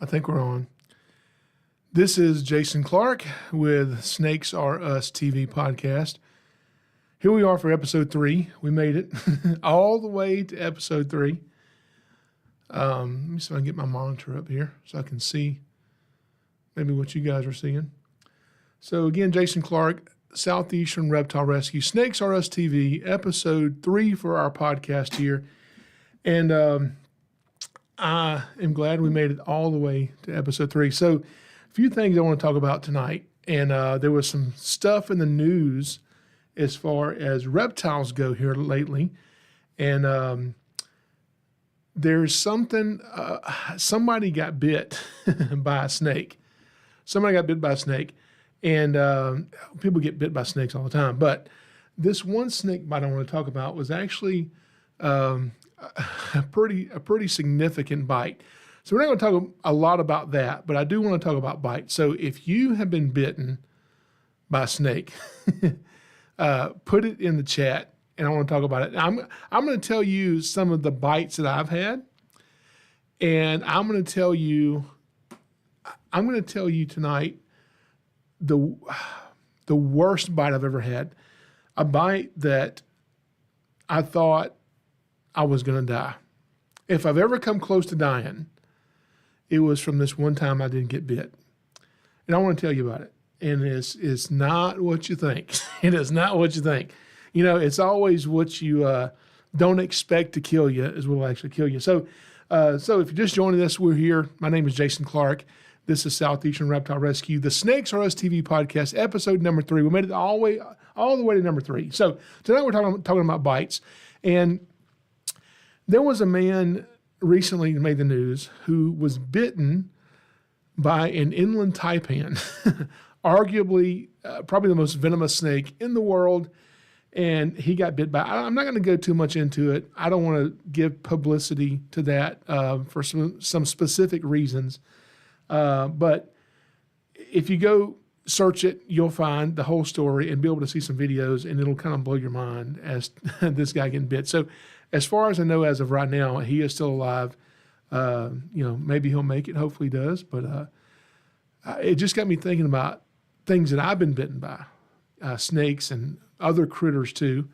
I think we're on. This is Jason Clark with Snakes Are Us TV podcast. Here we are for episode 3. We made it all the way to episode 3. Let me see if I can get my monitor up here so I can see maybe what you guys are seeing. So again, Jason Clark, Southeastern Reptile Rescue, Snakes Are Us TV, episode 3 for our podcast here. And I am glad we made it all the way to episode 3. So a few things I want to talk about tonight. And there was some stuff in the news as far as reptiles go here lately. And there's something, somebody got bit by a snake. Somebody got bit by a snake. And people get bit by snakes all the time. But this one snake bite I want to talk about was actually a pretty significant bite. So we're not going to talk a lot about that, but I do want to talk about bites. So if you have been bitten by a snake, put it in the chat, and I want to talk about it. I'm going to tell you some of the bites that I've had, and I'm going to tell you tonight the worst bite I've ever had. A bite that I thought I was going to die. If I've ever come close to dying, it was from this one time I didn't get bit. And I want to tell you about it. And it's not what you think. It is not what you think. You know, it's always what you don't expect to kill you is what will actually kill you. So if you're just joining us, we're here. My name is Jason Clark. This is Southeastern Reptile Rescue, the Snakes Are Us TV podcast, episode number 3. We made it all the way to number 3. So tonight we're talking about bites. And there was a man recently who made the news who was bitten by an inland taipan, arguably probably the most venomous snake in the world. And he got bit by, I'm not going to go too much into it. I don't want to give publicity to that for some specific reasons. But if you go search it, you'll find the whole story and be able to see some videos, and it'll kind of blow your mind as this guy getting bit. So as far as I know, as of right now, he is still alive. Maybe he'll make it. Hopefully he does. But it just got me thinking about things that I've been bitten by, snakes and other critters too.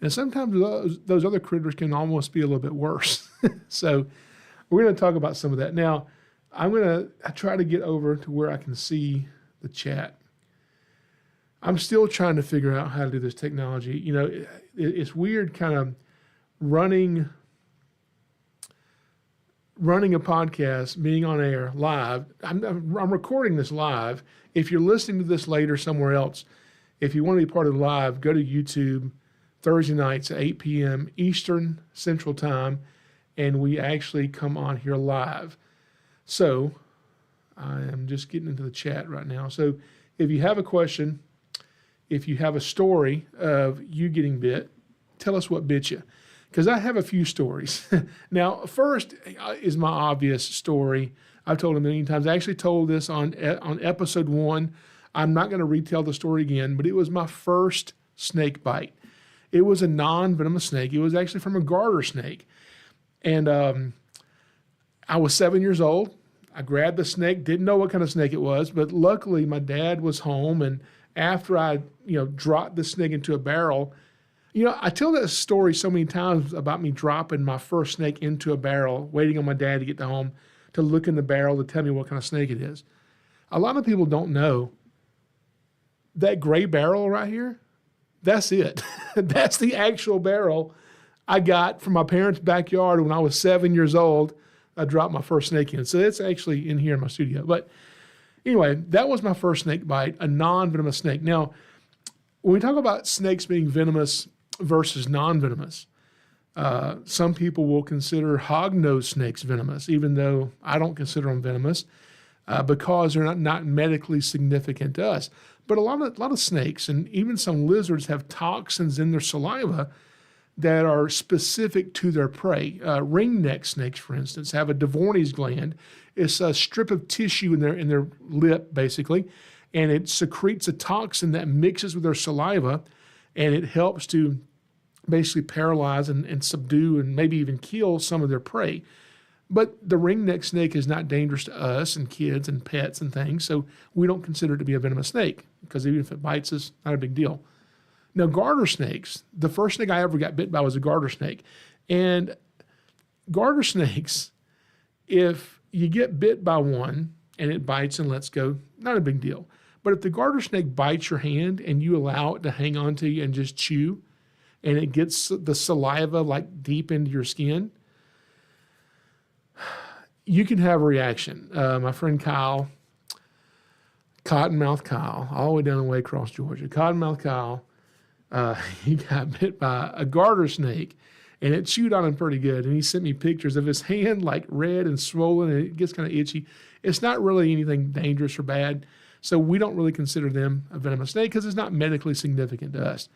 And sometimes those other critters can almost be a little bit worse. So we're going to talk about some of that. Now, I'm going to try to get over to where I can see the chat. I'm still trying to figure out how to do this technology. You know, it's weird kind of running a podcast, being on air live. I'm recording this live. If you're listening to this later somewhere else, if you want to be part of the live, go to YouTube Thursday nights at 8 p.m. Eastern Central Time, and we actually come on here live. So I am just getting into the chat right now. So if you have a question, if you have a story of you getting bit, tell us what bit you. Because I have a few stories. Now, first is my obvious story. I've told it a million times. I actually told this on episode 1. I'm not going to retell the story again, but it was my first snake bite. It was a non-venomous snake. It was actually from a garter snake. And I was 7 years old. I grabbed the snake, didn't know what kind of snake it was, but luckily my dad was home, and after I, dropped the snake into a barrel, I tell that story so many times about me dropping my first snake into a barrel, waiting on my dad to get to home to look in the barrel to tell me what kind of snake it is. A lot of people don't know that gray barrel right here, that's it. That's the actual barrel I got from my parents' backyard when I was 7 years old. I dropped my first snake in. So it's actually in here in my studio. But anyway, that was my first snake bite, a non-venomous snake. Now, when we talk about snakes being venomous versus non-venomous, some people will consider hognose snakes venomous, even though I don't consider them venomous because they're not medically significant to us. But a lot of snakes and even some lizards have toxins in their saliva that are specific to their prey. Ringneck snakes, for instance, have a Devorney's gland. It's a strip of tissue in their lip, basically, and it secretes a toxin that mixes with their saliva, and it helps to basically paralyze and subdue and maybe even kill some of their prey. But the ringneck snake is not dangerous to us and kids and pets and things, so we don't consider it to be a venomous snake because even if it bites us, not a big deal. Now, garter snakes, the first snake I ever got bit by was a garter snake. And garter snakes, if you get bit by one and it bites and lets go, not a big deal. But if the garter snake bites your hand and you allow it to hang on to you and just chew, and it gets the saliva like deep into your skin, you can have a reaction. My friend Kyle, Cottonmouth Kyle, all the way down the way across Georgia, Cottonmouth Kyle, he got bit by a garter snake, and it chewed on him pretty good. And he sent me pictures of his hand like red and swollen, and it gets kind of itchy. It's not really anything dangerous or bad, so we don't really consider them a venomous snake because it's not medically significant to us.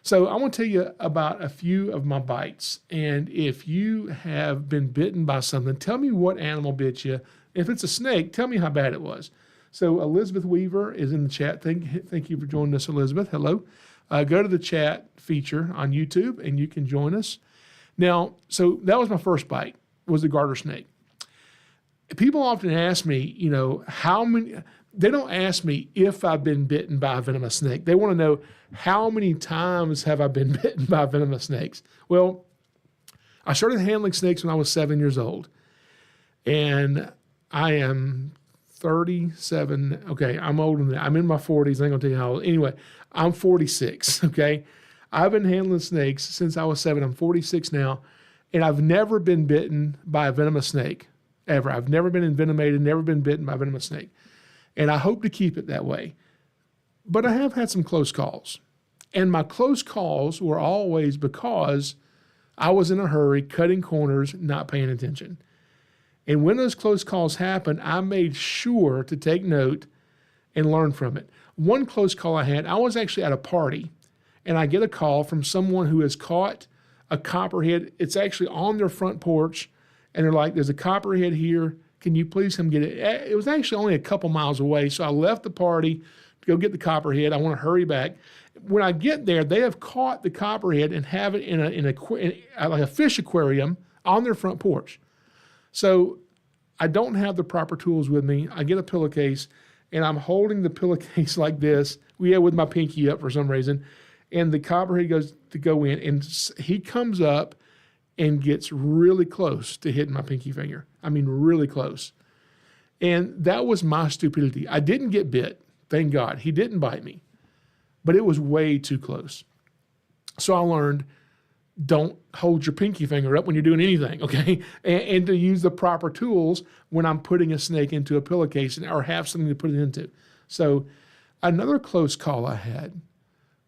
So I want to tell you about a few of my bites. And if you have been bitten by something, tell me what animal bit you. If it's a snake, tell me how bad it was. So Elizabeth Weaver is in the chat. Thank you for joining us, Elizabeth. Hello. Go to the chat feature on YouTube and you can join us. Now, so that was my first bite, was the garter snake. People often ask me, how many, they don't ask me if I've been bitten by a venomous snake. They want to know how many times have I been bitten by venomous snakes. Well, I started handling snakes when I was 7 years old, and I am 37. Okay, I'm older than that. I'm in my 40s. I ain't gonna tell you how old. Anyway, I'm 46. Okay, I've been handling snakes since I was 7. I'm 46 now, and I've never been bitten by a venomous snake ever. I've never been envenomated, never been bitten by a venomous snake, and I hope to keep it that way. But I have had some close calls, and my close calls were always because I was in a hurry, cutting corners, not paying attention. And when those close calls happened, I made sure to take note and learn from it. One close call I had, I was actually at a party, and I get a call from someone who has caught a copperhead. It's actually on their front porch, and they're like, there's a copperhead here. Can you please come get it? It was actually only a couple miles away, so I left the party to go get the copperhead. I want to hurry back. When I get there, they have caught the copperhead and have it in like a fish aquarium on their front porch. So I don't have the proper tools with me. I get a pillowcase, and I'm holding the pillowcase like this. With my pinky up for some reason, and the copperhead goes to go in, and he comes up and gets really close to hitting my pinky finger. I mean, really close. And that was my stupidity. I didn't get bit, thank God. He didn't bite me, but it was way too close. So I learned, don't hold your pinky finger up when you're doing anything, okay? And to use the proper tools when I'm putting a snake into a pillowcase or have something to put it into. So another close call I had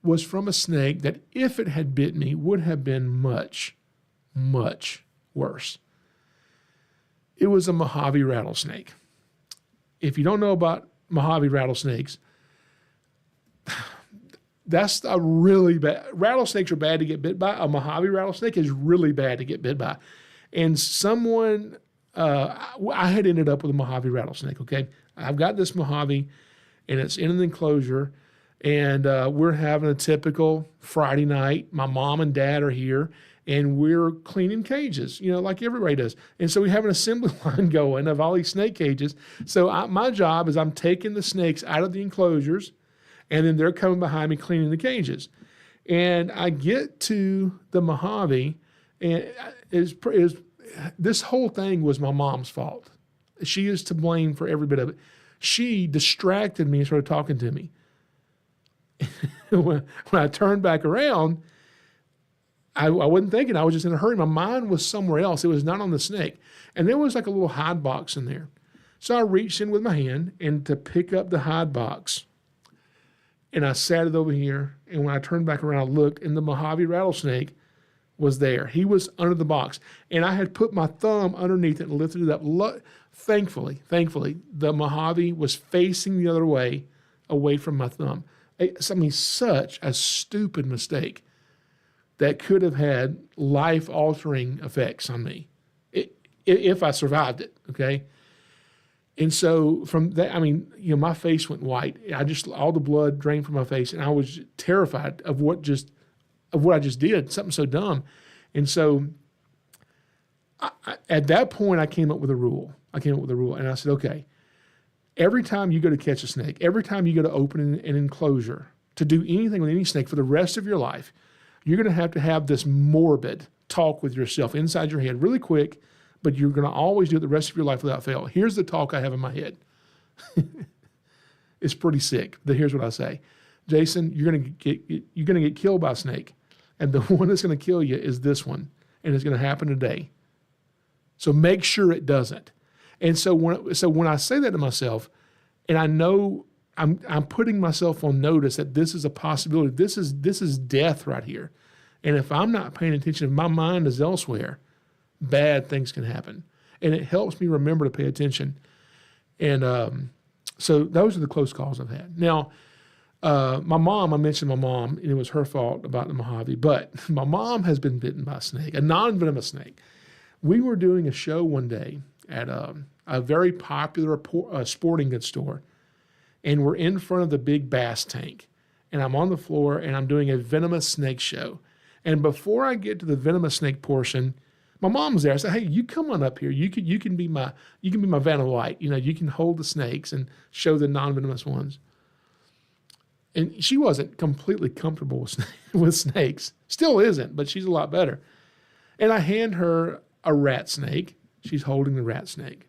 was from a snake that, if it had bit me, would have been much, much worse. It was a Mojave rattlesnake. If you don't know about Mojave rattlesnakes, that's a really bad. Rattlesnakes are bad to get bit by. A Mojave rattlesnake is really bad to get bit by. And someone, I had ended up with a Mojave rattlesnake, okay? I've got this Mojave, and it's in an enclosure, and we're having a typical Friday night. My mom and dad are here, and we're cleaning cages, like everybody does. And so we have an assembly line going of all these snake cages. So my job is I'm taking the snakes out of the enclosures, and then they're coming behind me cleaning the cages. And I get to the Mojave, and this whole thing was my mom's fault. She is to blame for every bit of it. She distracted me and started talking to me. When I turned back around, I wasn't thinking. I was just in a hurry. My mind was somewhere else. It was not on the snake. And there was like a little hide box in there. So I reached in with my hand and to pick up the hide box. And I sat it over here. And when I turned back around, I looked, and the Mojave rattlesnake was there. He was under the box. And I had put my thumb underneath it and lifted it up. Thankfully, the Mojave was facing the other way, away from my thumb. Such a stupid mistake that could have had life-altering effects on me if I survived it, okay? And so from that, my face went white. All the blood drained from my face, and I was terrified of what I just did, something so dumb. And so At that point, I came up with a rule. And I said, okay, every time you go to catch a snake, every time you go to open an enclosure, to do anything with any snake for the rest of your life, you're going to have this morbid talk with yourself inside your head really quick, but you're going to always do it the rest of your life without fail. Here's the talk I have in my head. It's pretty sick. But here's what I say. Jason, you're going to get killed by a snake, and the one that's going to kill you is this one, and it's going to happen today. So make sure it doesn't. And so when I say that to myself, and I know I'm putting myself on notice that this is a possibility. This is death right here. And if I'm not paying attention, if my mind is elsewhere, bad things can happen. And it helps me remember to pay attention. And so those are the close calls I've had. Now, my mom, I mentioned my mom, and it was her fault about the Mojave, but my mom has been bitten by a snake, a non-venomous snake. We were doing a show one day at a very popular sporting goods store, and we're in front of the big bass tank, and I'm on the floor, and I'm doing a venomous snake show. And before I get to the venomous snake portion, my mom's there. I said, "Hey, you come on up here. You can be my Vanna White. You can hold the snakes and show the non-venomous ones." And she wasn't completely comfortable with snakes. Still isn't, but she's a lot better. And I hand her a rat snake. She's holding the rat snake.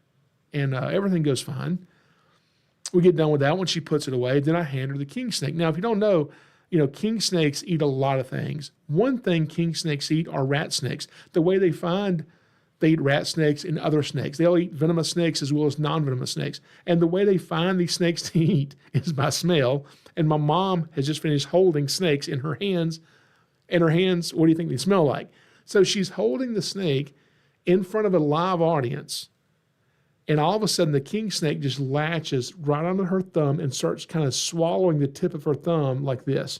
And everything goes fine. We get done with that one. She puts it away. Then I hand her the king snake. Now, if you don't know, king snakes eat a lot of things. One thing king snakes eat are rat snakes. The way they eat rat snakes and other snakes. They'll eat venomous snakes as well as non-venomous snakes. And the way they find these snakes to eat is by smell. And my mom has just finished holding snakes in her hands. And her hands, what do you think they smell like? So she's holding the snake in front of a live audience. And all of a sudden, the king snake just latches right onto her thumb and starts kind of swallowing the tip of her thumb like this.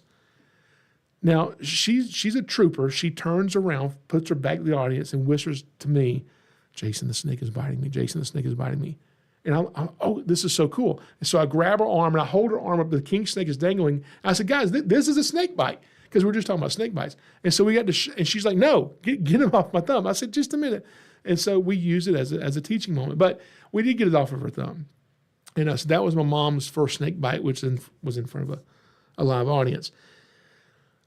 Now, she's a trooper. She turns around, puts her back to the audience, and whispers to me, "Jason, the snake is biting me. Jason, the snake is biting me." And I'm oh, this is so cool. And so I grab her arm, and I hold her arm up. The king snake is dangling. I said, "Guys, this is a snake bite," because we're just talking about snake bites. And so we got to, and she's like, "No, get him off my thumb." I said, "Just a minute." And so we use it as a teaching moment. But we did get it off of her thumb. And so that was my mom's first snake bite, which was in front of a live audience.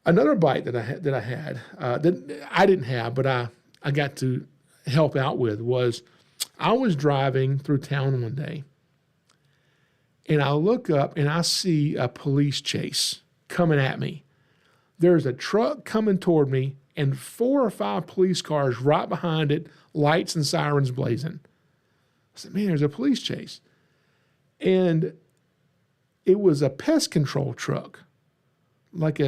Another bite that I had that I didn't have, but I got to help out with was I was driving through town one day, and I look up and I see a police chase coming at me. There's a truck coming toward me and 4 or 5 police cars right behind it, lights and sirens blazing. I said, "Man, there's a police chase." And it was a pest control truck, like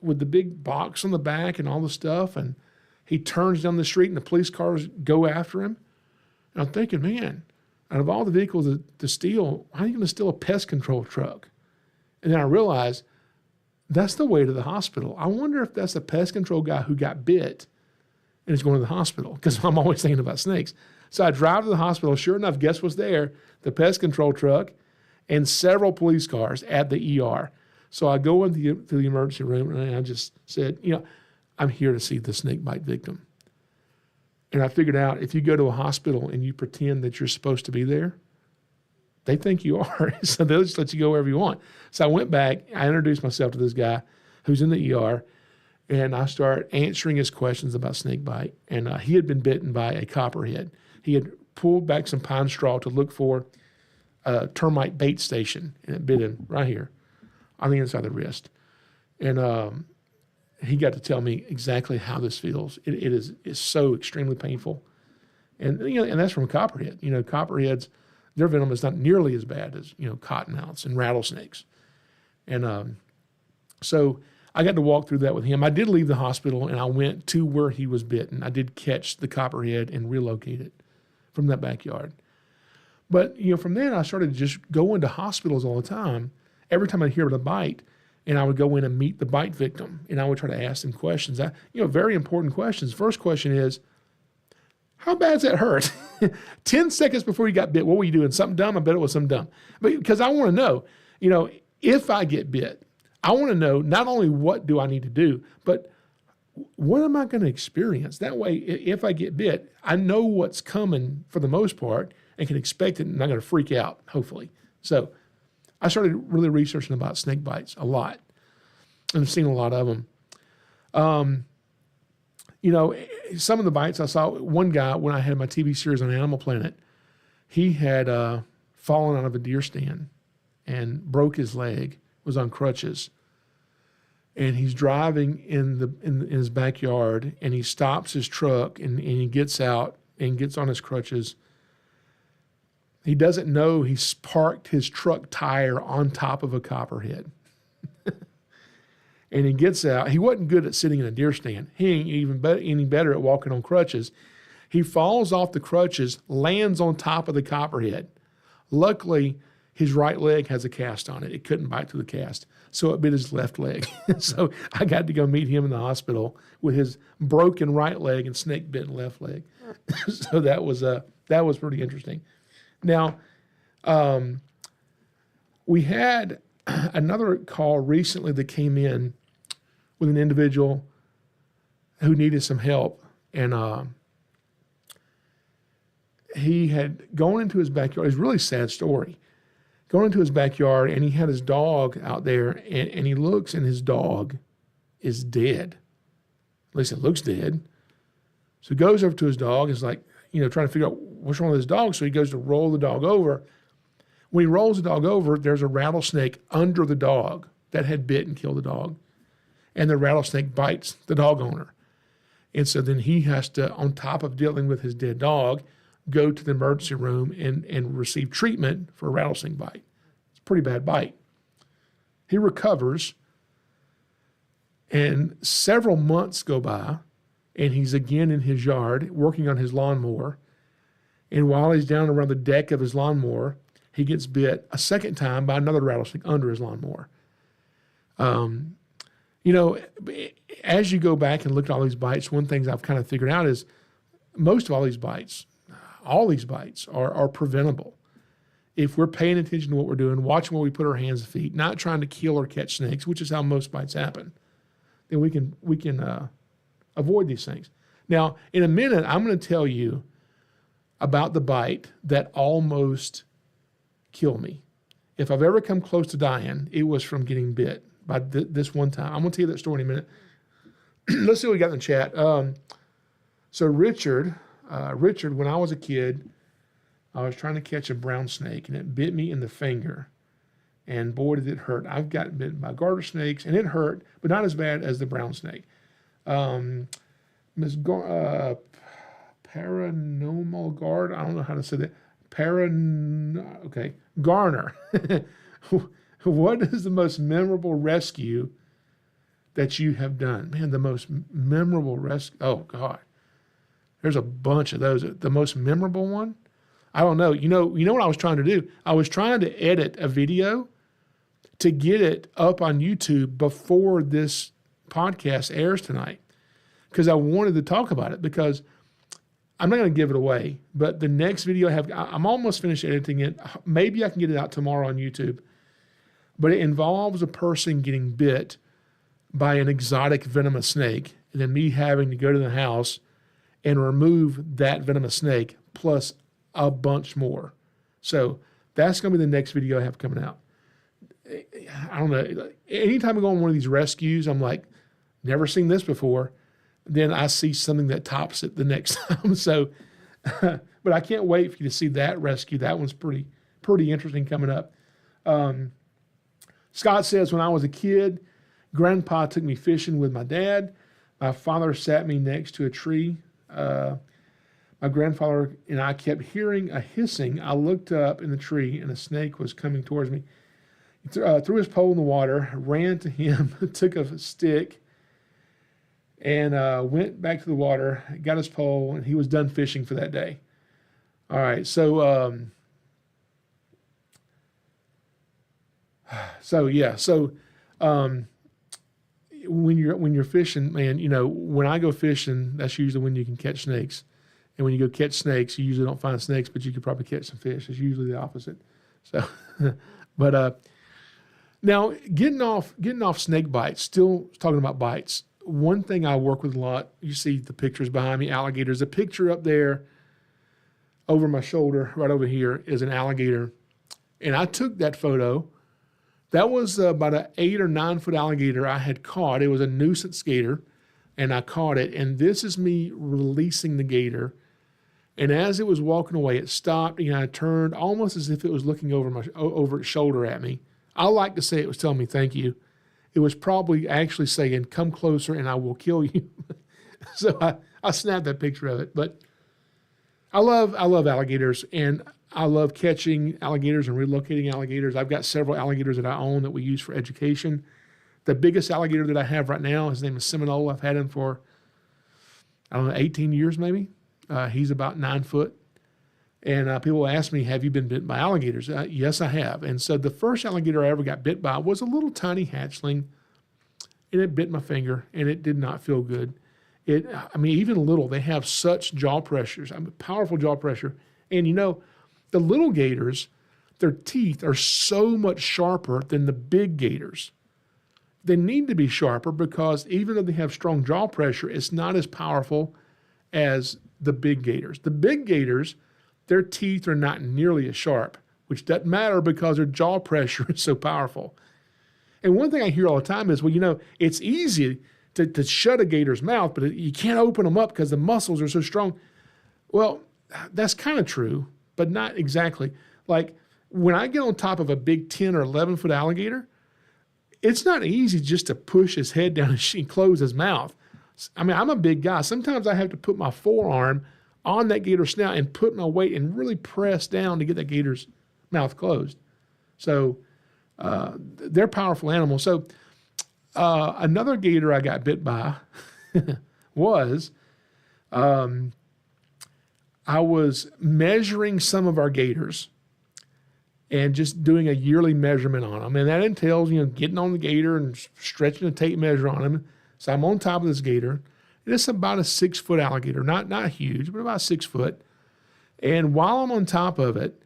with the big box on the back and all the stuff. And he turns down the street and the police cars go after him. And I'm thinking, man, out of all the vehicles to steal, how are you going to steal a pest control truck? And then I realized that's the way to the hospital. I wonder if that's the pest control guy who got bit and is going to the hospital, because I'm always thinking about snakes. So I drive to the hospital. Sure enough, guess what's there? The pest control truck and several police cars at the ER. So I go into the emergency room, and I just said, I'm here to see the snake bite victim. And I figured out if you go to a hospital and you pretend that you're supposed to be there, they think you are. So they'll just let you go wherever you want. So I went back. I introduced myself to this guy who's in the ER, and I start answering his questions about snake bite. And he had been bitten by a copperhead. He had pulled back some pine straw to look for a termite bait station, and it bit him right here on the inside of the wrist. And he got to tell me exactly how this feels. It's so extremely painful. And and that's from a copperhead. Copperheads, their venom is not nearly as bad as cottonmouths and rattlesnakes. And so I got to walk through that with him. I did leave the hospital, and I went to where he was bitten. I did catch the copperhead and relocate it from that backyard. But from then I started to just go into hospitals all the time. Every time I'd hear about a bite, and I would go in and meet the bite victim, and I would try to ask them questions. Very important questions. First question is, how bad's that hurt? 10 seconds before you got bit, what were you doing? Something dumb? I bet it was something dumb. But because I want to know, if I get bit, I want to know not only what do I need to do, but what am I going to experience? That way, if I get bit, I know what's coming for the most part and can expect it and not going to freak out, hopefully. So I started really researching about snake bites a lot. And I've seen a lot of them. You know, some of the bites I saw, one guy, when I had my TV series on Animal Planet, he had fallen out of a deer stand and broke his leg, was on crutches. And he's driving in his backyard, and he stops his truck, and he gets out and gets on his crutches. He doesn't know he's parked his truck tire on top of a copperhead. And he gets out. He wasn't good at sitting in a deer stand. He ain't even any better at walking on crutches. He falls off the crutches, lands on top of the copperhead. Luckily, his right leg has a cast on it. It couldn't bite through the cast, so it bit his left leg. So I got to go meet him in the hospital with his broken right leg and snake-bitten left leg. So that was pretty interesting. Now, we had another call recently that came in with an individual who needed some help, and he had gone into his backyard. It's a really sad story. Going into his backyard, and he had his dog out there, and he looks, and his dog is dead. At least it looks dead. So he goes over to his dog, is like, trying to figure out what's wrong with his dog. So he goes to roll the dog over. When he rolls the dog over, there's a rattlesnake under the dog that had bit and killed the dog. And the rattlesnake bites the dog owner. And so then he has to, on top of dealing with his dead dog, go to the emergency room and receive treatment for a rattlesnake bite. It's a pretty bad bite. He recovers, and several months go by, and he's again in his yard working on his lawnmower. And while he's down around the deck of his lawnmower, he gets bit a second time by another rattlesnake under his lawnmower. As you go back and look at all these bites, one thing I've kind of figured out is most of all these bites are preventable. If we're paying attention to what we're doing, watching where we put our hands and feet, not trying to kill or catch snakes, which is how most bites happen, then we can avoid these things. Now, in a minute, I'm going to tell you about the bite that almost killed me. If I've ever come close to dying, it was from getting bit by this one time. I'm going to tell you that story in a minute. Let's see what we got in the chat. So Richard, when I was a kid, I was trying to catch a brown snake, and it bit me in the finger. And boy, did it hurt. I've gotten bitten by garter snakes, and it hurt, but not as bad as the brown snake. Paranormal Guard, I don't know how to say that. Garner. What is the most memorable rescue that you have done? Man, the most memorable rescue. Oh, God. There's a bunch of those. The most memorable one? I don't know. You know what I was trying to do? I was trying to edit a video to get it up on YouTube before this podcast airs tonight, because I wanted to talk about it, because I'm not going to give it away, but the next video I'm almost finished editing it. Maybe I can get it out tomorrow on YouTube. But it involves a person getting bit by an exotic venomous snake, and then me having to go to the house and remove that venomous snake plus a bunch more. So that's going to be the next video I have coming out. I don't know. Anytime I go on one of these rescues, I'm like, never seen this before. Then I see something that tops it the next time. So, but I can't wait for you to see that rescue. That one's pretty interesting coming up. Scott says, when I was a kid, Grandpa took me fishing with my dad. My father sat me next to a tree. My grandfather and I kept hearing a hissing. I looked up in the tree, and a snake was coming towards me. He threw his pole in the water, ran to him, took a stick, and went back to the water, got his pole, and he was done fishing for that day. All right, so when you're fishing, man, when I go fishing, that's usually when you can catch snakes. And when you go catch snakes, you usually don't find snakes, but you could probably catch some fish. It's usually the opposite. So, but now getting off snake bites. Still talking about bites. one thing I work with a lot, you see the pictures behind me, alligators. The picture up there over my shoulder, right over here, is an alligator. And I took that photo. That was about an 8 or 9 foot alligator I had caught. It was a nuisance gator, and I caught it. And this is me releasing the gator. And as it was walking away, it stopped, and I turned almost as if it was looking over its shoulder at me. I like to say it was telling me thank you. It was probably actually saying, come closer and I will kill you. So I snapped that picture of it. But I love alligators, and I love catching alligators and relocating alligators. I've got several alligators that I own that we use for education. The biggest alligator that I have right now, his name is Seminole. I've had him for, 18 years maybe. He's about 9 foot. And people ask me, have you been bitten by alligators? Yes, I have. And so the first alligator I ever got bit by was a little tiny hatchling, and it bit my finger, and it did not feel good. Even little, they have such jaw pressures, powerful jaw pressure. And the little gators, their teeth are so much sharper than the big gators. They need to be sharper because even though they have strong jaw pressure, it's not as powerful as the big gators. The big gators, their teeth are not nearly as sharp, which doesn't matter because their jaw pressure is so powerful. And one thing I hear all the time is, it's easy to shut a gator's mouth, but you can't open them up because the muscles are so strong. Well, that's kind of true, but not exactly. Like when I get on top of a big 10 or 11 foot alligator, it's not easy just to push his head down and close his mouth. I'm a big guy. Sometimes I have to put my forearm on that gator's snout and put my weight and really press down to get that gator's mouth closed. So they're powerful animals. So another gator I got bit by was I was measuring some of our gators and just doing a yearly measurement on them. And that entails, getting on the gator and stretching a tape measure on them. So I'm on top of this gator. And it's about a 6 foot alligator, not huge, but about 6 foot. And while I'm on top of it,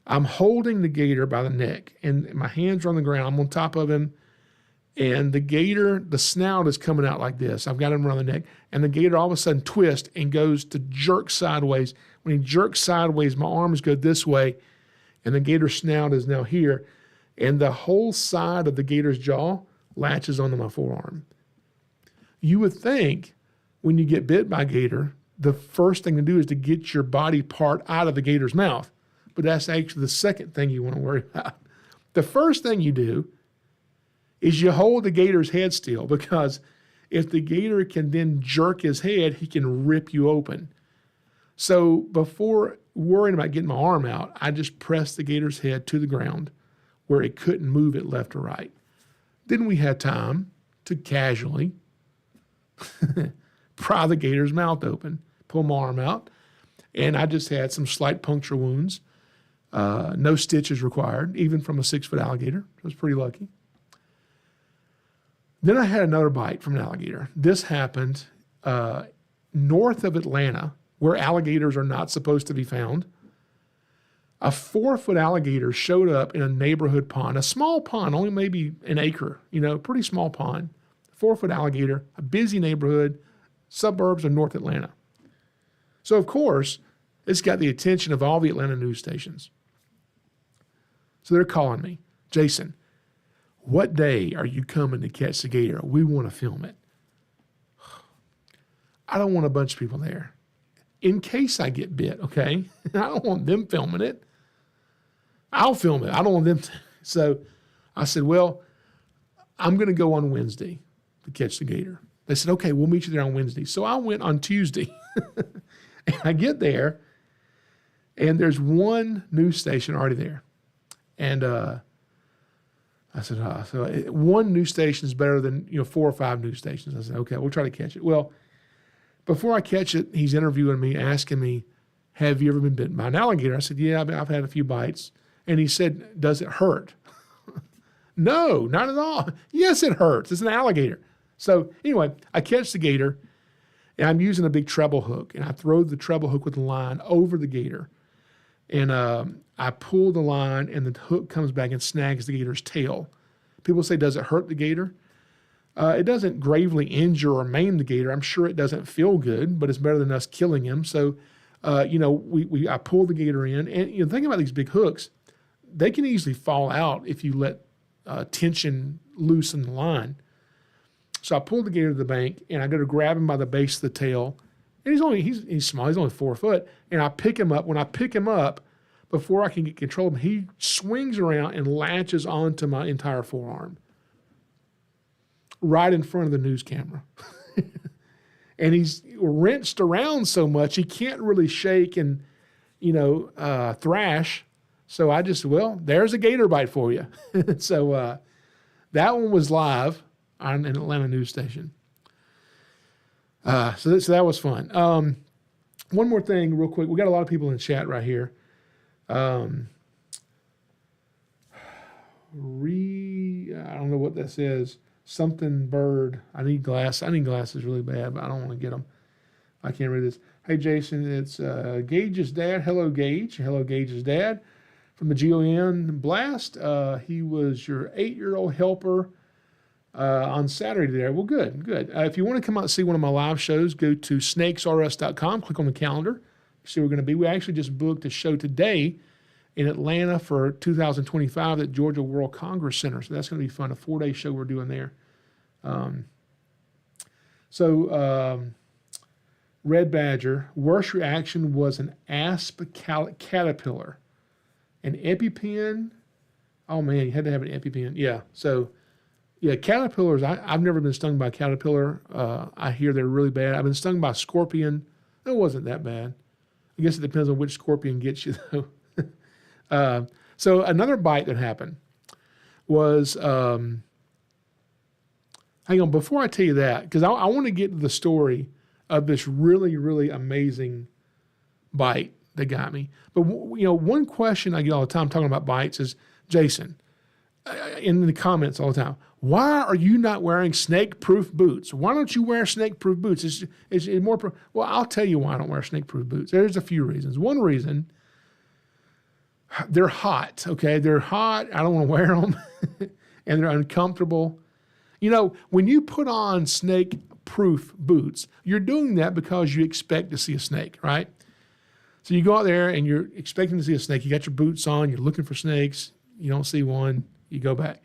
I'm holding the gator by the neck, and my hands are on the ground. I'm on top of him, and the gator, the snout is coming out like this. I've got him around the neck, and the gator all of a sudden twists and goes to jerk sideways. When he jerks sideways, my arms go this way, and the gator's snout is now here, and the whole side of the gator's jaw latches onto my forearm. You would think when you get bit by a gator, the first thing to do is to get your body part out of the gator's mouth. But that's actually the second thing you want to worry about. The first thing you do is you hold the gator's head still, because if the gator can then jerk his head, he can rip you open. So before worrying about getting my arm out, I just pressed the gator's head to the ground where it couldn't move it left or right. Then we had time to casually pry the gator's mouth open, pull my arm out, and I just had some slight puncture wounds. No stitches required, even from a 6 foot alligator. I was pretty lucky. Then I had another bite from an alligator. This happened north of Atlanta, where alligators are not supposed to be found. A 4 foot alligator showed up in a neighborhood pond, a small pond, only maybe an acre, pretty small pond. 4 foot alligator, a busy neighborhood, suburbs of North Atlanta. So, of course, it's got the attention of all the Atlanta news stations. So they're calling me, Jason, what day are you coming to catch the gator? We want to film it. I don't want a bunch of people there in case I get bit, okay? I don't want them filming it. I'll film it. I don't want them to. So I said, well, I'm going to go on Wednesday to catch the gator. They said, okay, we'll meet you there on Wednesday. So I went on Tuesday. And I get there, and there's one news station already there. And I said, so one news station is better than 4 or 5 news stations. I said, okay, we'll try to catch it. Well, before I catch it, he's interviewing me, asking me, have you ever been bitten by an alligator? I said, yeah, I've had a few bites. And he said, does it hurt? No, not at all. Yes, it hurts. It's an alligator. So anyway, I catch the gator, and I'm using a big treble hook, and I throw the treble hook with the line over the gator. And I pull the line, and the hook comes back and snags the gator's tail. People say, does it hurt the gator? It doesn't gravely injure or maim the gator. I'm sure it doesn't feel good, but it's better than us killing him. So, I pull the gator in, and you know, think about these big hooks. They can easily fall out if you let tension loose in the line. So I pull the gator to the bank, and I go to grab him by the base of the tail. And he's small. He's only 4 foot. And I pick him up. When I pick him up, before I can get control of him, he swings around and latches onto my entire forearm, right in front of the news camera. And he's wrenched around so much he can't really shake and, thrash. So I just, there's a gator bite for you. So that one was live on an Atlanta news station. So that was fun. One more thing real quick. We got a lot of people in the chat right here. I don't know what that says. Something bird. I need glasses really bad, but I don't want to get them. I can't read this. Hey, Jason, it's Gages Dad. Hello, Gage. Hello, Gages Dad. From the GON Blast. He was your 8-year-old helper on Saturday there. Well, good. If you want to come out and see one of my live shows, go to SnakesAreUs.com, click on the calendar, see where we're going to be. We actually just booked a show today in Atlanta for 2025 at Georgia World Congress Center. So that's going to be fun, a 4-day show we're doing there. Red Badger, worst reaction was an asp caterpillar. An EpiPen, oh man, you had to have an EpiPen. Yeah, so yeah, caterpillars, I've never been stung by a caterpillar. I hear they're really bad. I've been stung by a scorpion. It wasn't that bad. I guess it depends on which scorpion gets you, though. So another bite that happened was, hang on, before I tell you that, because I want to get to the story of this really, really amazing bite that got me. But, one question I get all the time talking about bites is, Jason, in the comments all the time, why are you not wearing snake-proof boots? Why don't you wear snake-proof boots? It's more. Well, I'll tell you why I don't wear snake-proof boots. There's a few reasons. One reason, they're hot, okay? They're hot. I don't want to wear them, and they're uncomfortable. When you put on snake-proof boots, you're doing that because you expect to see a snake, right? So you go out there and you're expecting to see a snake. You got your boots on. You're looking for snakes. You don't see one. You go back.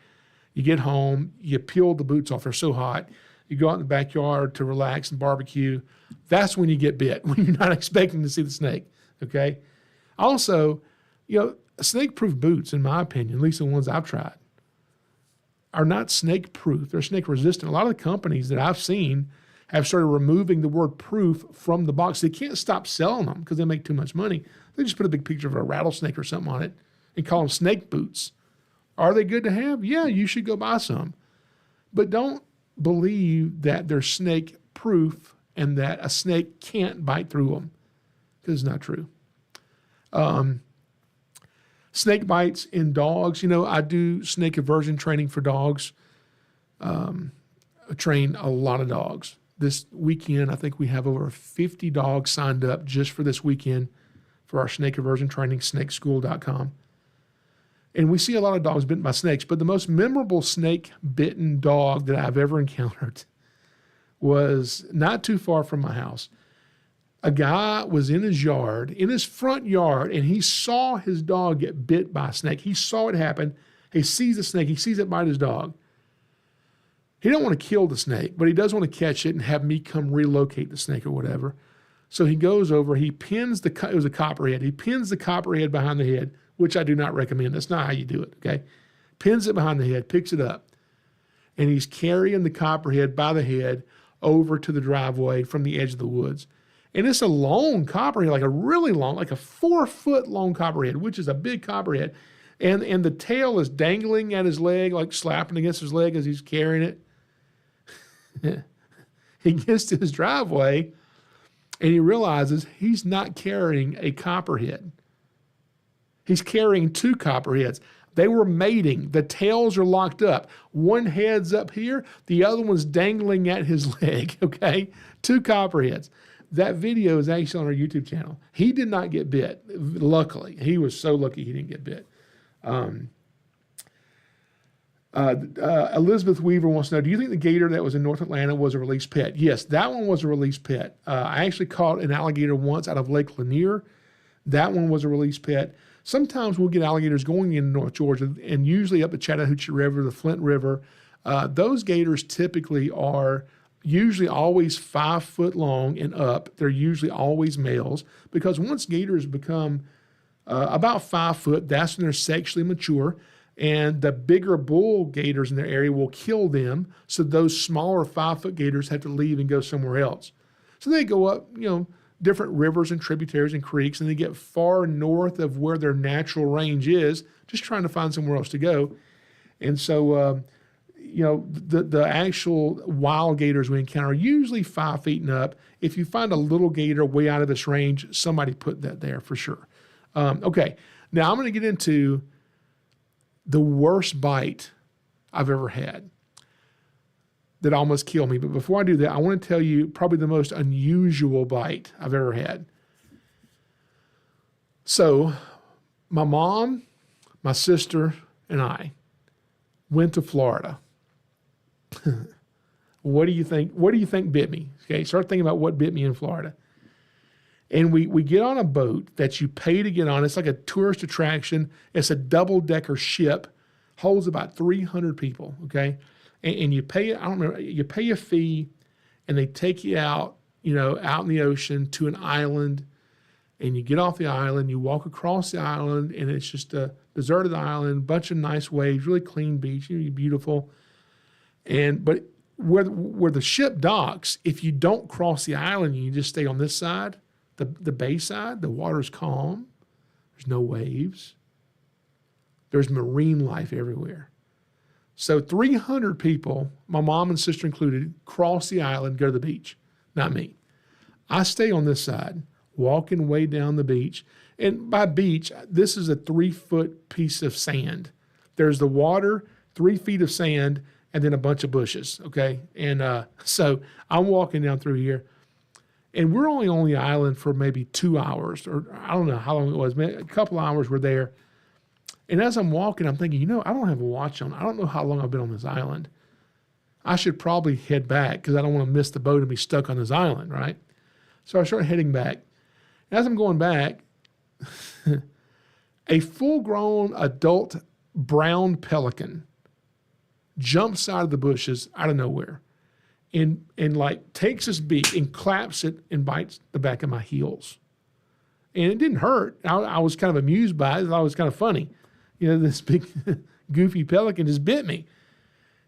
You get home. You peel the boots off. They're so hot. You go out in the backyard to relax and barbecue. That's when you get bit, when you're not expecting to see the snake, okay? Also, snake-proof boots, in my opinion, at least the ones I've tried, are not snake-proof. They're snake-resistant. A lot of the companies that I've seen have started removing the word proof from the box. They can't stop selling them because they make too much money. They just put a big picture of a rattlesnake or something on it and call them snake boots. Are they good to have? Yeah, you should go buy some. But don't believe that they're snake proof and that a snake can't bite through them, because it's not true. Snake bites in dogs. I do snake aversion training for dogs. I train a lot of dogs. This weekend, I think we have over 50 dogs signed up just for this weekend for our snake aversion training, snakeschool.com. And we see a lot of dogs bitten by snakes, but the most memorable snake-bitten dog that I've ever encountered was not too far from my house. A guy was in his yard, in his front yard, and he saw his dog get bit by a snake. He saw it happen. He sees the snake. He sees it bite his dog. He don't want to kill the snake, but he does want to catch it and have me come relocate the snake or whatever. So he goes over, he pins it was a copperhead. He pins the copperhead behind the head, which I do not recommend. That's not how you do it, okay? Pins it behind the head, picks it up, and he's carrying the copperhead by the head over to the driveway from the edge of the woods. And it's a long copperhead, like a really long, like a 4-foot long copperhead, which is a big copperhead. And the tail is dangling at his leg, like slapping against his leg as he's carrying it. He gets to his driveway and he realizes he's not carrying a copperhead. He's carrying 2 copperheads. They were mating. The tails are locked up. One head's up here. The other one's dangling at his leg, okay? 2 copperheads. That video is actually on our YouTube channel. He did not get bit, luckily. He was so lucky he didn't get bit. Elizabeth Weaver wants to know, do you think the gator that was in North Atlanta was a released pet? Yes, that one was a released pet. I actually caught an alligator once out of Lake Lanier. That one was a released pet. Sometimes we'll get alligators going in North Georgia, and usually up the Chattahoochee River, the Flint River. Those gators typically are usually always 5 foot long and up. They're usually always males, because once gators become about 5 foot, that's when they're sexually mature. And the bigger bull gators in their area will kill them. So those smaller 5 foot gators have to leave and go somewhere else. So they go up, different rivers and tributaries and creeks, and they get far north of where their natural range is, just trying to find somewhere else to go. And so, the actual wild gators we encounter are usually 5 feet and up. If you find a little gator way out of this range, somebody put that there for sure. Okay, now I'm going to get into the worst bite I've ever had that almost killed me. But before I do that, I want to tell you probably the most unusual bite I've ever had. So my mom, my sister, and I went to Florida. What do you think? What do you think bit me? Okay, start thinking about what bit me in Florida. And we get on a boat that you pay to get on. It's like a tourist attraction. It's a double-decker ship, holds about 300 people, okay? And you pay, I don't remember, you pay a fee, and they take you out, out in the ocean to an island, and you get off the island, you walk across the island, and it's just a deserted island, bunch of nice waves, really clean beach, beautiful. But where the ship docks, if you don't cross the island, you just stay on this side, the bay side, the water's calm. There's no waves. There's marine life everywhere. So 300 people, my mom and sister included, cross the island, go to the beach. Not me. I stay on this side, walking way down the beach. And by beach, this is a 3-foot piece of sand. There's the water, 3 feet of sand, and then a bunch of bushes, okay? And so I'm walking down through here. And we're only on the island for maybe 2 hours, or I don't know how long it was. Maybe a couple hours we're there. And as I'm walking, I'm thinking, I don't have a watch on. I don't know how long I've been on this island. I should probably head back because I don't want to miss the boat and be stuck on this island, right? So I start heading back. As I'm going back, a full-grown adult brown pelican jumps out of the bushes out of nowhere. And takes his beak and claps it and bites the back of my heels. And it didn't hurt. I was kind of amused by it. I thought it was kind of funny. This big goofy pelican just bit me.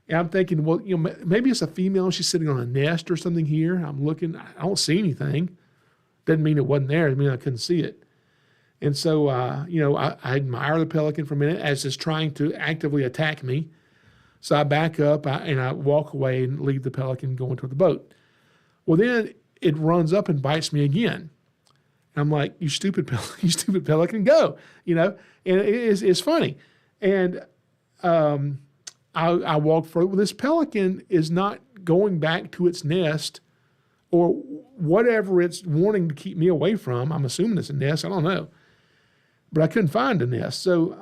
And I'm thinking, well, maybe it's a female. She's sitting on a nest or something here. I'm looking. I don't see anything. Doesn't mean it wasn't there. It mean I couldn't see it. And so, I admire the pelican for a minute as it's trying to actively attack me. So I back up and I walk away and leave the pelican going toward the boat. Well, then it runs up and bites me again. And I'm like, you stupid pelican, go, And it's funny. And I walk further. Well, this pelican is not going back to its nest or whatever it's wanting to keep me away from. I'm assuming it's a nest. I don't know. But I couldn't find a nest. So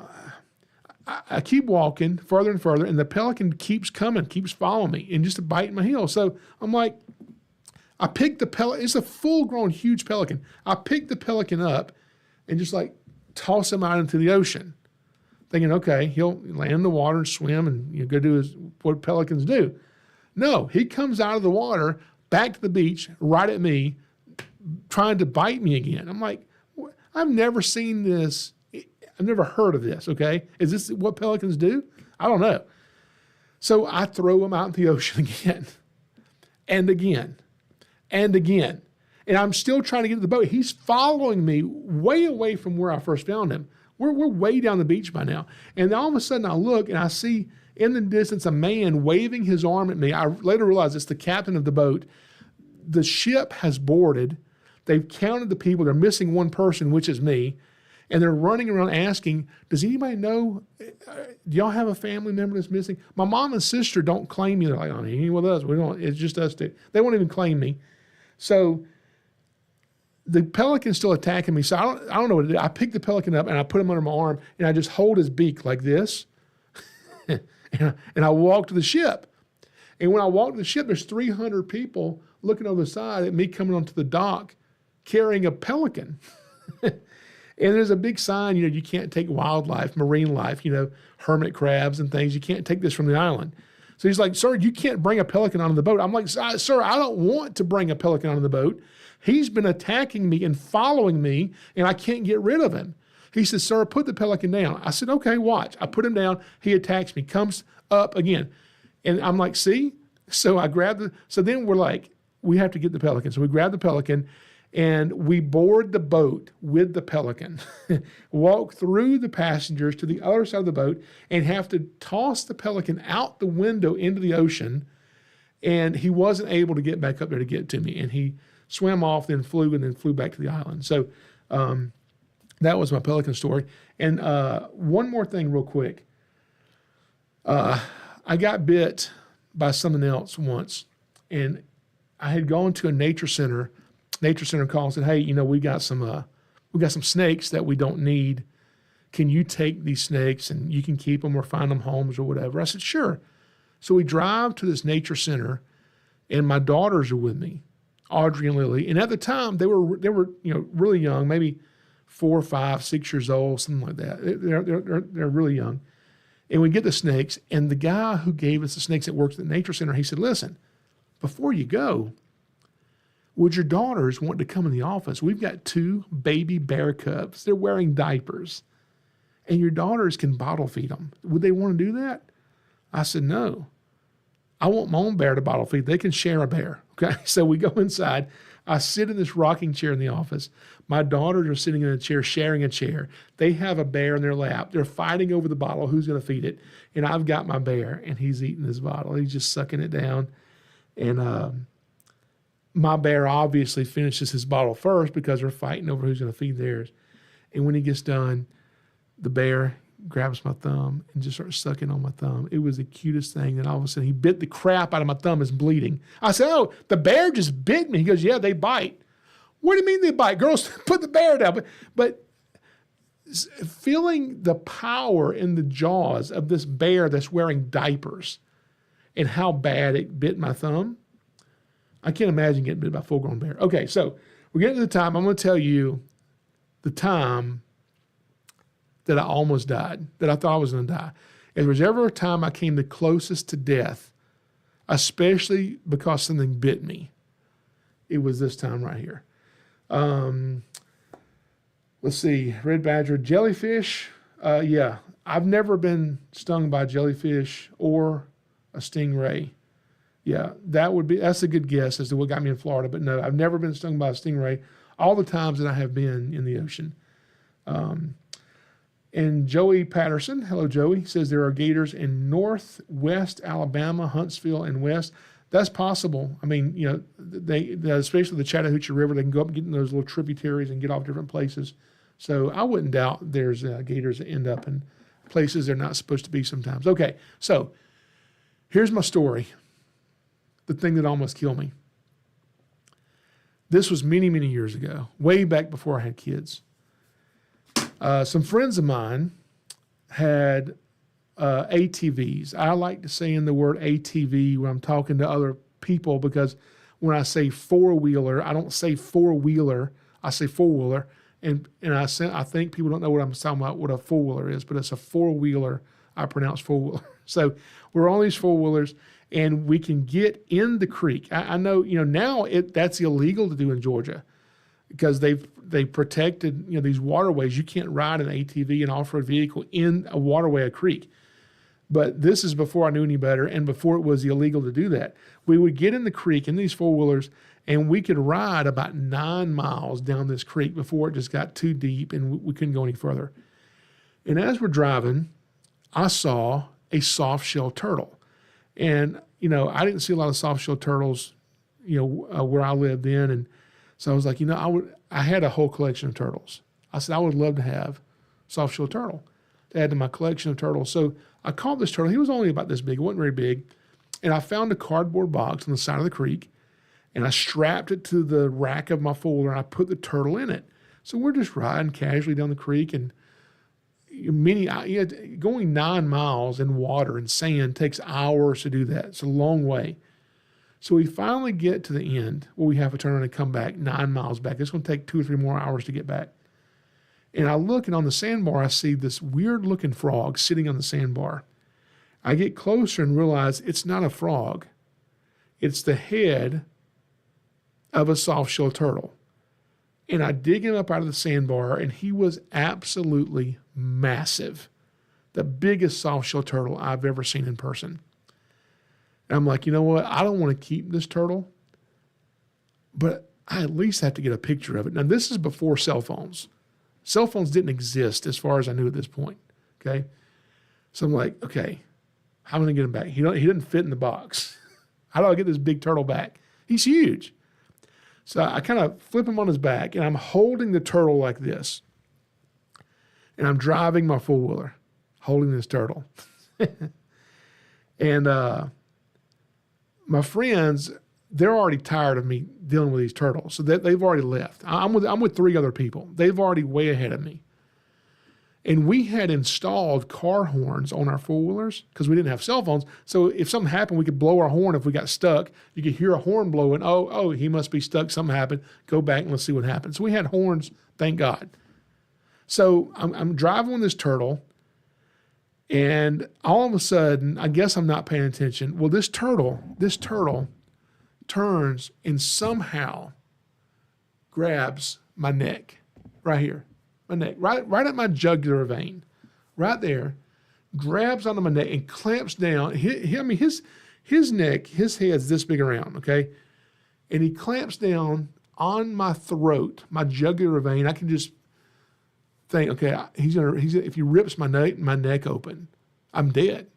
I keep walking further and further, and the pelican keeps coming, keeps following me, and just biting my heel. So I'm like, I pick the pelican. It's a full-grown, huge pelican. I pick the pelican up and just toss him out into the ocean, thinking, okay, he'll land in the water and swim and go do what pelicans do. No, he comes out of the water, back to the beach, right at me, trying to bite me again. I'm like, I've never seen this. I've never heard of this, okay? Is this what pelicans do? I don't know. So I throw him out into the ocean again and again and again. And I'm still trying to get to the boat. He's following me way away from where I first found him. We're way down the beach by now. And all of a sudden I look and I see in the distance a man waving his arm at me. I later realized it's the captain of the boat. The ship has boarded. They've counted the people. They're missing one person, which is me. And they're running around asking, does anybody know, do y'all have a family member that's missing? My mom and sister don't claim me. They're like, oh, he ain't with us. We don't, it's just us two. They won't even claim me. So the pelican's still attacking me. So I don't know what to do. I pick the pelican up and I put him under my arm and I just hold his beak like this. And I walked to the ship. And when I walked to the ship, there's 300 people looking over the side at me coming onto the dock carrying a pelican. And there's a big sign, you can't take wildlife, marine life, hermit crabs and things. You can't take this from the island. So he's like, sir, you can't bring a pelican onto the boat. I'm like, sir, I don't want to bring a pelican onto the boat. He's been attacking me and following me, and I can't get rid of him. He says, sir, put the pelican down. I said, okay, watch. I put him down. He attacks me, comes up again. And I'm like, see? So I grabbed so then we're like, we have to get the pelican. So we grab the pelican, and we board the boat with the pelican, walk through the passengers to the other side of the boat, and have to toss the pelican out the window into the ocean. And he wasn't able to get back up there to get to me. And he swam off, then flew back to the island. So that was my pelican story. And one more thing real quick. I got bit by something else once. And I had gone to a nature center. Nature center called and said, hey, we got some snakes that we don't need. Can you take these snakes and you can keep them or find them homes or whatever? I said, sure. So we drive to this nature center, and my daughters are with me, Audrey and Lily. And at the time, they were really young, maybe 4, 5, 6 years old, something like that. They're really young. And we get the snakes, and the guy who gave us the snakes that works at the nature center, he said, listen, before you go, would your daughters want to come in the office? We've got 2 baby bear cubs. They're wearing diapers. And your daughters can bottle feed them. Would they want to do that? I said, no. I want my own bear to bottle feed. They can share a bear. Okay. So we go inside. I sit in this rocking chair in the office. My daughters are sitting in a chair, sharing a chair. They have a bear in their lap. They're fighting over the bottle. Who's going to feed it? And I've got my bear, and he's eating this bottle. He's just sucking it down. And my bear obviously finishes his bottle first because they're fighting over who's going to feed theirs. And when he gets done, the bear grabs my thumb and just starts sucking on my thumb. It was the cutest thing. And all of a sudden, he bit the crap out of my thumb. It's bleeding. I said, oh, the bear just bit me. He goes, yeah, they bite. What do you mean they bite? Girls, put the bear down. But feeling the power in the jaws of this bear that's wearing diapers and how bad it bit my thumb, I can't imagine getting bit by a full-grown bear. Okay, so we're getting to the time. I'm going to tell you the time that I almost died, that I thought I was going to die. If there was ever a time I came the closest to death, especially because something bit me, it was this time right here. Let's see, red badger, jellyfish. Yeah, I've never been stung by a jellyfish or a stingray. Yeah, that's a good guess as to what got me in Florida. But no, I've never been stung by a stingray all the times that I have been in the ocean. And Joey Patterson, hello Joey, says there are gators in northwest Alabama, Huntsville, and west. That's possible. I mean, they especially the Chattahoochee River, they can go up and get in those little tributaries and get off different places. So I wouldn't doubt there's gators that end up in places they're not supposed to be sometimes. Okay, so here's my story. The thing that almost killed me. This was many, many years ago, way back before I had kids. Some friends of mine had ATVs. I like to say in the word ATV when I'm talking to other people because when I say four-wheeler, I don't say four-wheeler, I say four-wheeler. And I think people don't know what I'm talking about, what a four-wheeler is, but it's a four-wheeler. I pronounce four-wheeler. So we're on these four-wheelers, and we can get in the creek. I know, now that's illegal to do in Georgia because they protected, these waterways. You can't ride an ATV, an off-road vehicle, in a waterway, a creek. But this is before I knew any better and before it was illegal to do that. We would get in the creek in these four-wheelers, and we could ride about 9 miles down this creek before it just got too deep and we couldn't go any further. And as we're driving, I saw a soft-shell turtle. And, I didn't see a lot of soft-shell turtles, where I lived in. And so I was like, I had a whole collection of turtles. I said, I would love to have soft-shell turtle to add to my collection of turtles. So I caught this turtle. He was only about this big. It wasn't very big. And I found a cardboard box on the side of the creek, and I strapped it to the rack of my folder, and I put the turtle in it. So we're just riding casually down the creek, and, going 9 miles in water and sand takes hours to do that. It's a long way. So we finally get to the end where we have to turn around and come back 9 miles back. It's going to take 2 or 3 more hours to get back. And I look, and on the sandbar, I see this weird-looking frog sitting on the sandbar. I get closer and realize it's not a frog. It's the head of a soft-shell turtle. And I dig him up out of the sandbar, and he was absolutely massive. The biggest soft-shell turtle I've ever seen in person. And I'm like, you know what? I don't want to keep this turtle, but I at least have to get a picture of it. Now, this is before cell phones. Cell phones didn't exist as far as I knew at this point, okay? So I'm like, okay, how am I going to get him back? He didn't fit in the box. How do I get this big turtle back? He's huge. So I kind of flip him on his back, and I'm holding the turtle like this. And I'm driving my four-wheeler, holding this turtle. And my friends, they're already tired of me dealing with these turtles. So they've already left. I'm with 3 other people. They've already way ahead of me. And we had installed car horns on our four-wheelers because we didn't have cell phones. So if something happened, we could blow our horn if we got stuck. You could hear a horn blowing. Oh, he must be stuck. Something happened. Go back and let's see what happened. So we had horns, thank God. So I'm driving with this turtle, and all of a sudden, I guess I'm not paying attention. Well, this turtle turns and somehow grabs my neck right here. My neck, right at my jugular vein, right there, grabs onto my neck and clamps down. His neck, his head's this big around, okay? And he clamps down on my throat, my jugular vein. I can just think, okay, if he rips my neck open, I'm dead.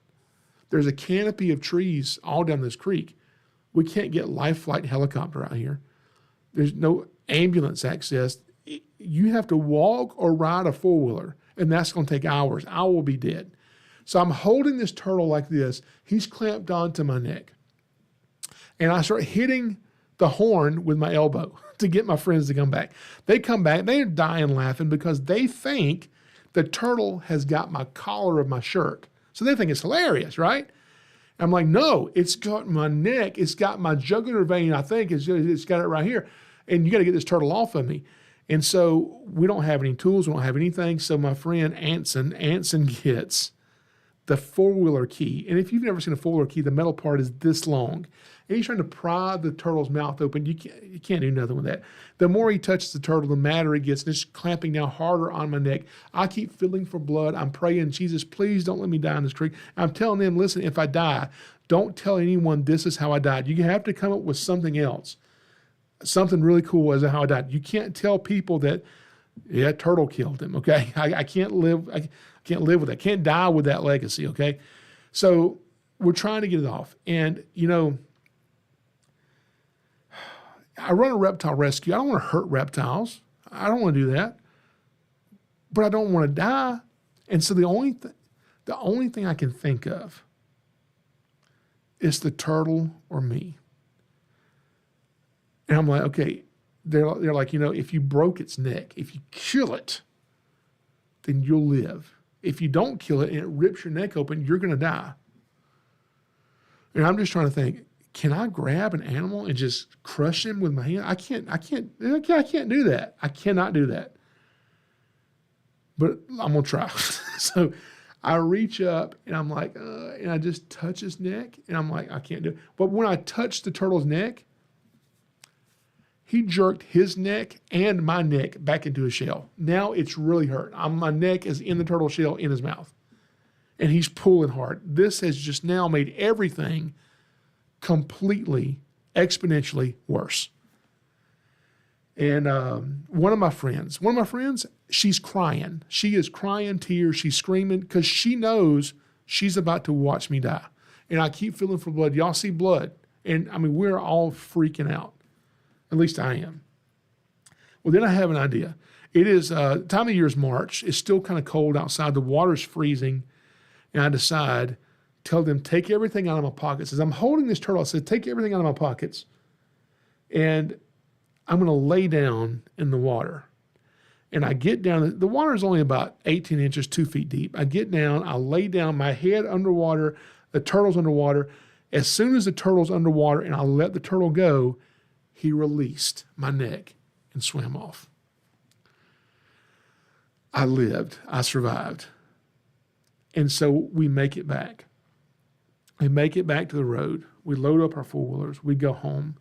There's a canopy of trees all down this creek. We can't get life flight helicopter out here. There's no ambulance access. You have to walk or ride a four-wheeler, and that's going to take hours. I will be dead. So I'm holding this turtle like this. He's clamped onto my neck. And I start hitting the horn with my elbow to get my friends to come back. They come back. They're dying laughing because they think the turtle has got my collar of my shirt. So they think it's hilarious, right? I'm like, no, it's got my neck. It's got my jugular vein, I think. It's got it right here. And you got to get this turtle off of me. And so we don't have any tools. We don't have anything. So my friend Anson gets the four-wheeler key. And if you've never seen a four-wheeler key, the metal part is this long. And he's trying to pry the turtle's mouth open. You can't do nothing with that. The more he touches the turtle, the madder it gets. And it's clamping down harder on my neck. I keep feeling for blood. I'm praying, Jesus, please don't let me die in this creek. I'm telling them, listen, if I die, don't tell anyone this is how I died. You have to come up with something else. Something really cool as to how I died. You can't tell people that, yeah, turtle killed him, okay? I can't live. I can't live with that. Can't die with that legacy, okay? So we're trying to get it off. And, you know, I run a reptile rescue. I don't want to hurt reptiles. I don't want to do that. But I don't want to die. And so the only thing I can think of is the turtle or me. And I'm like, okay, they're like, you know, if you broke its neck, if you kill it, then you'll live. If you don't kill it and it rips your neck open, you're going to die. And I'm just trying to think, can I grab an animal and just crush him with my hand? I can't do that. I cannot do that. But I'm going to try. So I reach up and I'm like, and I just touch his neck and I'm like, I can't do it. But when I touch the turtle's neck, he jerked his neck and my neck back into his shell. Now it's really hurt. My neck is in the turtle shell in his mouth. And he's pulling hard. This has just now made everything completely, exponentially worse. And one of my friends, she's crying. She is crying tears. She's screaming because she knows she's about to watch me die. And I keep feeling for blood. Y'all see blood. And, I mean, we're all freaking out. At least I am. Well, then I have an idea. It is, time of year is March. It's still kind of cold outside. The water's freezing. And I decide, tell them, take everything out of my pockets. As I'm holding this turtle, I said, take everything out of my pockets. And I'm going to lay down in the water. And I get down, the water is only about 18 inches, 2 feet deep. I get down, I lay down, my head underwater, the turtle's underwater. As soon as the turtle's underwater and I let the turtle go, he released my neck and swam off. I lived, I survived. And so we make it back. We make it back to the road. We load up our four-wheelers. We go home.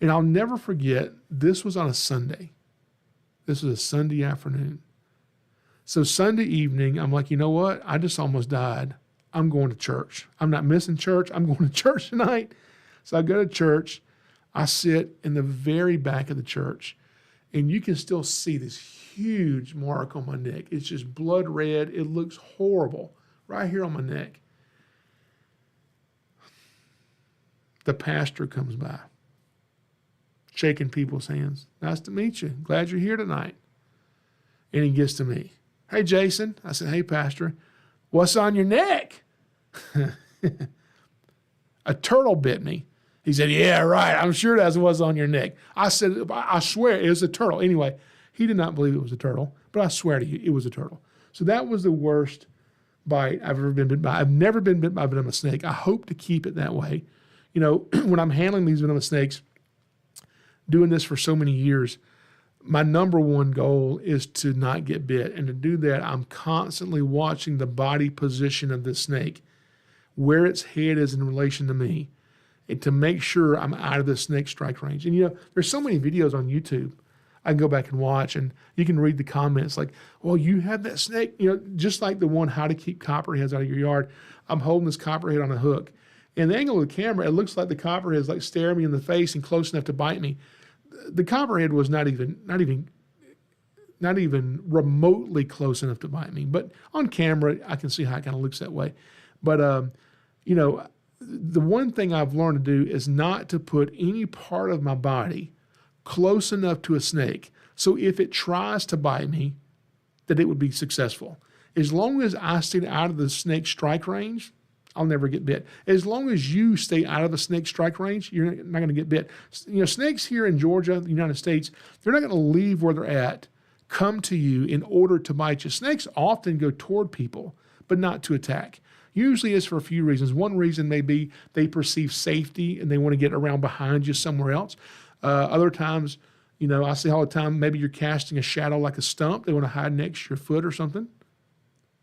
And I'll never forget, this was on a Sunday. This was a Sunday afternoon. So Sunday evening, I'm like, you know what? I just almost died. I'm going to church. I'm not missing church. I'm going to church tonight. So I go to church. I sit in the very back of the church, and you can still see this huge mark on my neck. It's just blood red. It looks horrible right here on my neck. The pastor comes by, shaking people's hands. Nice to meet you. Glad you're here tonight. And he gets to me. Hey, Jason. I said, hey, pastor, what's on your neck? A turtle bit me. He said, yeah, right. I'm sure that's what's on your neck. I said, I swear it was a turtle. Anyway, he did not believe it was a turtle, but I swear to you, it was a turtle. So that was the worst bite I've ever been bit by. I've never been bit by a venomous snake. I hope to keep it that way. You know, when I'm handling these venomous snakes, doing this for so many years, my number one goal is to not get bit. And to do that, I'm constantly watching the body position of the snake, where its head is in relation to me, and to make sure I'm out of the snake strike range. And, you know, there's so many videos on YouTube I can go back and watch, and you can read the comments like, well, you had that snake, you know, just like the one, how to keep copperheads out of your yard. I'm holding this copperhead on a hook. And the angle of the camera, it looks like the copperhead is like staring me in the face and close enough to bite me. The copperhead was not even remotely close enough to bite me. But on camera, I can see how it kind of looks that way. But, you know, the one thing I've learned to do is not to put any part of my body close enough to a snake so if it tries to bite me, that it would be successful. As long as I stay out of the snake strike range, I'll never get bit. As long as you stay out of the snake strike range, you're not going to get bit. You know, snakes here in Georgia, the United States, they're not going to leave where they're at, come to you in order to bite you. Snakes often go toward people, but not to attack. Usually it's for a few reasons. One reason may be they perceive safety and they want to get around behind you somewhere else. Other times, you know, I see all the time, maybe you're casting a shadow like a stump. They want to hide next to your foot or something.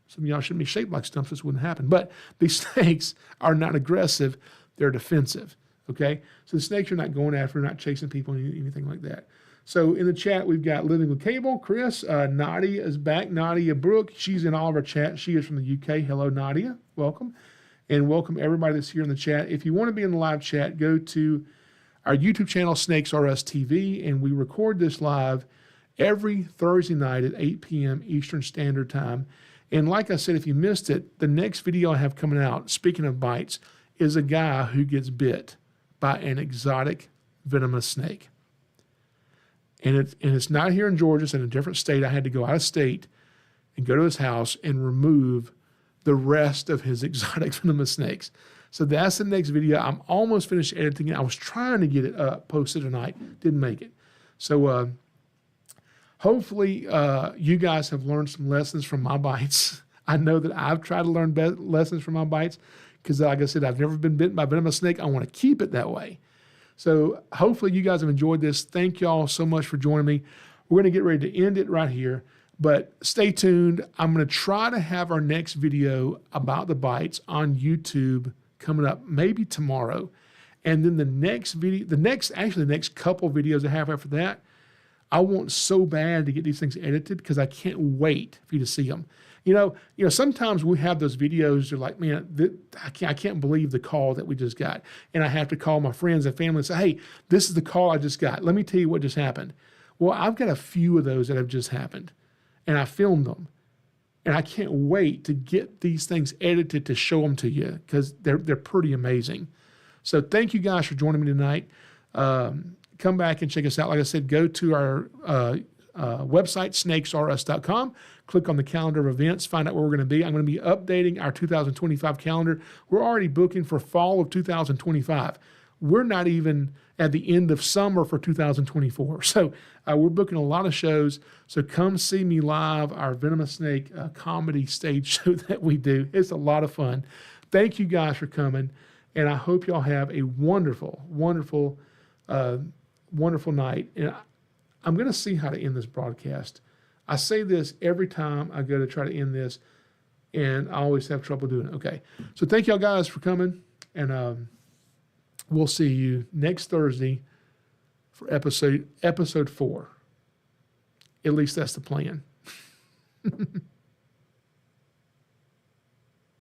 Some of y'all shouldn't be shaped like stumps. This wouldn't happen. But these snakes are not aggressive. They're defensive, okay? So the snakes are not going after, not chasing people, anything like that. So in the chat, we've got Living with Cable, Chris, Nadia is back, Nadia Brooke. She's in all of our chat. She is from the UK. Hello, Nadia. Welcome. And welcome everybody that's here in the chat. If you want to be in the live chat, go to our YouTube channel, SnakesAreUsTV, and we record this live every Thursday night at 8 p.m. Eastern Standard Time. And like I said, if you missed it, the next video I have coming out, speaking of bites, is a guy who gets bit by an exotic venomous snake. And it's not here in Georgia, it's in a different state. I had to go out of state and go to his house and remove the rest of his exotic venomous snakes. So that's the next video. I'm almost finished editing it. I was trying to get it up, posted tonight, didn't make it. So hopefully you guys have learned some lessons from my bites. I know that I've tried to learn lessons from my bites because, like I said, I've never been bitten by a venomous snake. I want to keep it that way. So hopefully you guys have enjoyed this. Thank y'all so much for joining me. We're going to get ready to end it right here, but stay tuned. I'm going to try to have our next video about the bites on YouTube coming up maybe tomorrow. And then the next video, the next couple videos I have after that, I want so bad to get these things edited because I can't wait for you to see them. You know, sometimes we have those videos. You're like, man, I can't believe the call that we just got. And I have to call my friends and family and say, hey, this is the call I just got. Let me tell you what just happened. Well, I've got a few of those that have just happened, and I filmed them. And I can't wait to get these things edited to show them to you because they're pretty amazing. So thank you guys for joining me tonight. Come back and check us out. Like I said, go to our website, SnakesAreUs.com. Click on the calendar of events. Find out where we're going to be. I'm going to be updating our 2025 calendar. We're already booking for fall of 2025. we're not even at the end of summer for 2024. So we're booking a lot of shows. So come see me live, our Venomous Snake comedy stage show that we do. It's a lot of fun. Thank you guys for coming. And I hope y'all have a wonderful, wonderful, wonderful night. And I'm going to see how to end this broadcast. I say this every time I go to try to end this, and I always have trouble doing it. Okay. So thank y'all guys for coming. And we'll see you next Thursday for episode 4. At least that's the plan.